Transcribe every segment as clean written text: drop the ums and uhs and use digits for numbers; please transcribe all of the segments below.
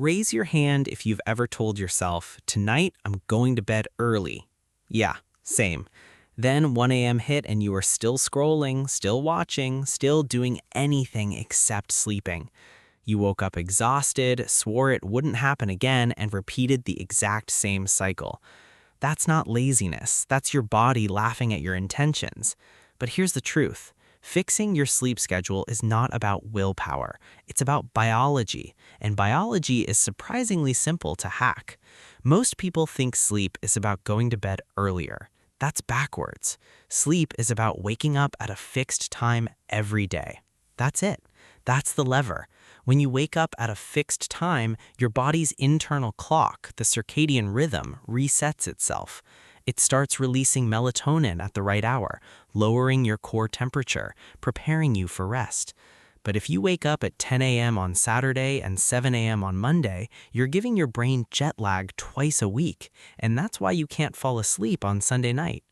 Raise your hand if you've ever told yourself, tonight I'm going to bed early. Yeah, same. Then 1 a.m. hit and you were still scrolling, still watching, still doing anything except sleeping. You woke up exhausted, swore it wouldn't happen again, and repeated the exact same cycle. That's not laziness, that's your body laughing at your intentions. But here's the truth. Fixing your sleep schedule is not about willpower. It's about biology, and biology is surprisingly simple to hack. Most people think sleep is about going to bed earlier. That's backwards. Sleep is about waking up at a fixed time every day. That's it. That's the lever. When you wake up at a fixed time, your body's internal clock, the circadian rhythm, resets itself. It starts releasing melatonin at the right hour, lowering your core temperature, preparing you for rest. But if you wake up at 10 a.m. on Saturday and 7 a.m. on Monday, you're giving your brain jet lag twice a week, and that's why you can't fall asleep on Sunday night.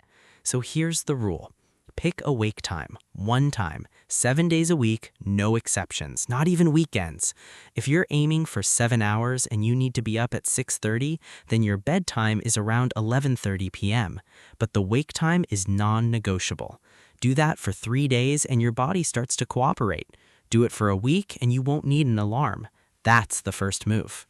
So here's the rule. Pick a wake time, one time, 7 days a week, no exceptions, not even weekends. If you're aiming for 7 hours and you need to be up at 6:30, then your bedtime is around 11:30 p.m. But the wake time is non-negotiable. Do that for 3 days and your body starts to cooperate. Do it for a week and you won't need an alarm. That's the first move.